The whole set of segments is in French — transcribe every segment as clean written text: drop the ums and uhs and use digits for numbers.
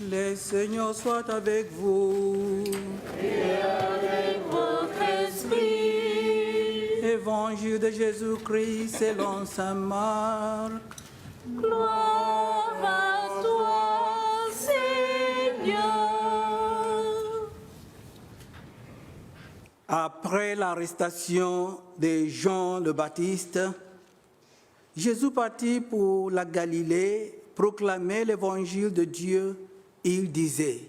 Le Seigneur soit avec vous. Et avec votre esprit. Évangile de Jésus-Christ selon saint Marc. Gloire à toi, Seigneur. Après l'arrestation de Jean le Baptiste, Jésus partit pour la Galilée proclamer l'évangile de Dieu. Il disait,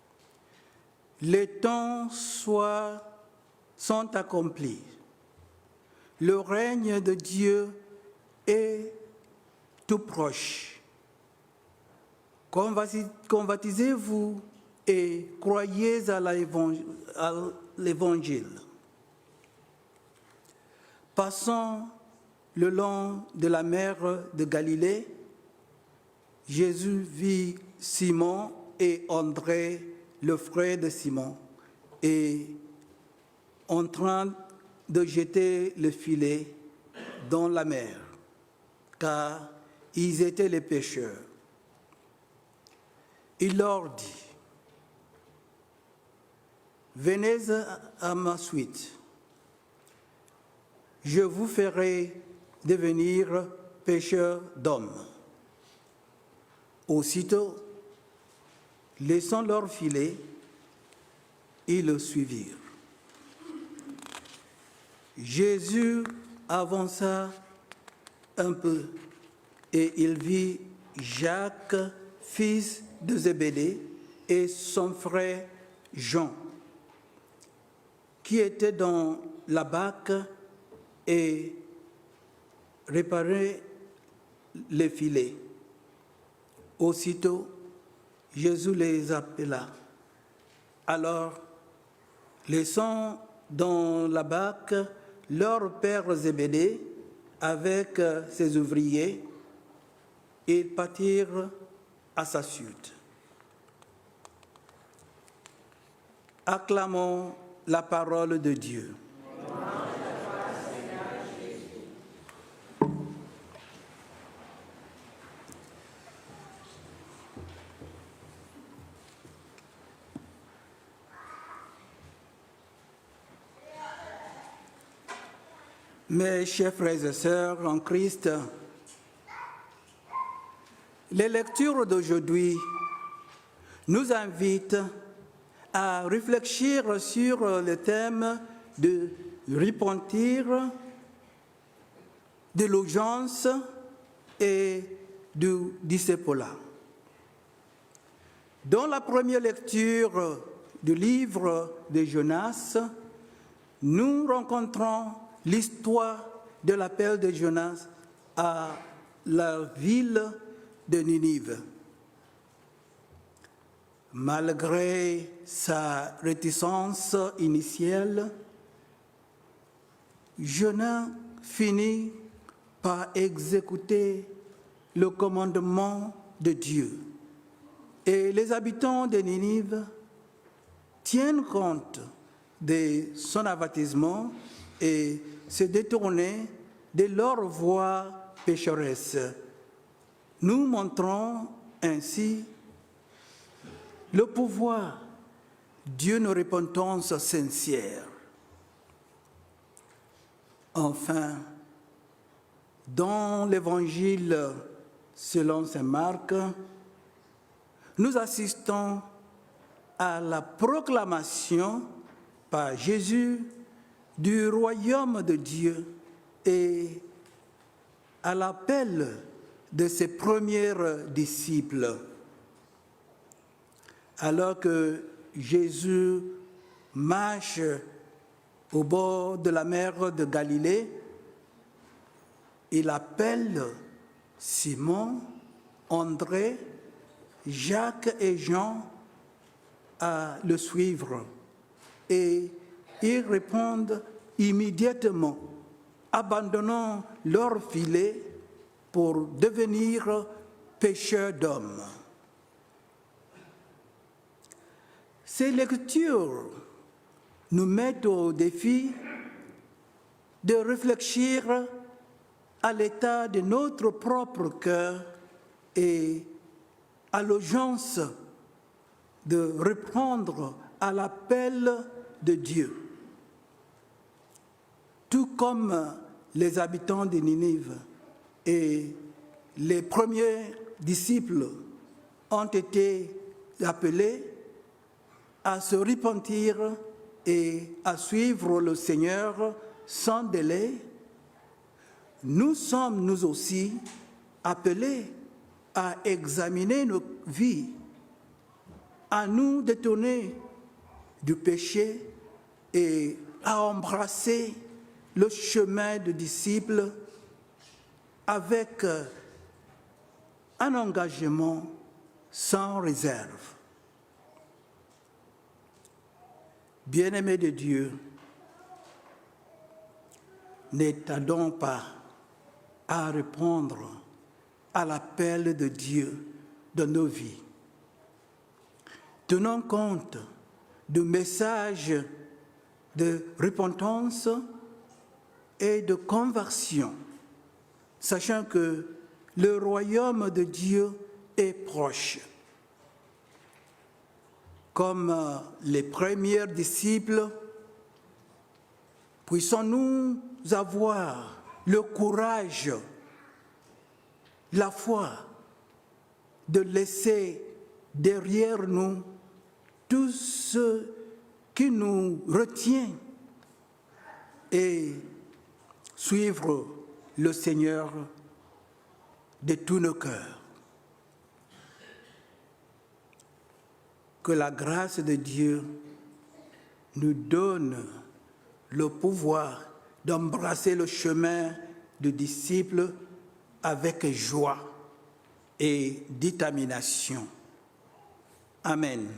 « Les temps sont accomplis. Le règne de Dieu est tout proche. Convertissez-vous et croyez à l'évangile. » Passant le long de la mer de Galilée, Jésus vit Simon et André, le frère de Simon, et en train de jeter le filet dans la mer, car ils étaient les pêcheurs. Il leur dit, « Venez à ma suite, je vous ferai devenir pêcheurs d'hommes. » Aussitôt, laissant leur filet, ils le suivirent. Jésus avança un peu et il vit Jacques, fils de Zébédée, et son frère Jean, qui étaient dans la barque et réparaient les filets. Aussitôt, Jésus les appela. Alors, laissant dans la barque leur père Zébédée avec ses ouvriers, ils partirent à sa suite. Acclamons la parole de Dieu. Mes chers frères et sœurs en Christ, les lectures d'aujourd'hui nous invitent à réfléchir sur le thème de repentir, de l'urgence et du discipulat. Dans la première lecture du livre de Jonas, nous rencontrons l'histoire de l'appel de Jonas à la ville de Ninive. Malgré sa réticence initiale, Jonas finit par exécuter le commandement de Dieu. Et les habitants de Ninive tiennent compte de son avertissement et se détourner de leur voie pécheresse. Nous montrons ainsi le pouvoir d'une repentance sincère. Enfin, dans l'Évangile selon saint Marc, nous assistons à la proclamation par Jésus du royaume de Dieu et à l'appel de ses premiers disciples. Alors que Jésus marche au bord de la mer de Galilée, il appelle Simon, André, Jacques et Jean à le suivre. Et ils répondent immédiatement, abandonnant leur filet pour devenir pêcheurs d'hommes. Ces lectures nous mettent au défi de réfléchir à l'état de notre propre cœur et à l'urgence de répondre à l'appel de Dieu. Tout comme les habitants de Ninive et les premiers disciples ont été appelés à se repentir et à suivre le Seigneur sans délai, nous sommes nous aussi appelés à examiner nos vies, à nous détourner du péché et à embrasser le chemin de disciples avec un engagement sans réserve. Bien-aimés de Dieu, ne tardons pas à répondre à l'appel de Dieu dans nos vies. Tenons compte du message de repentance et de conversion, sachant que le royaume de Dieu est proche. Comme les premiers disciples, puissons-nous avoir le courage, la foi, de laisser derrière nous tout ce qui nous retient et suivre le Seigneur de tous nos cœurs. Que la grâce de Dieu nous donne le pouvoir d'embrasser le chemin de disciples avec joie et détermination. Amen.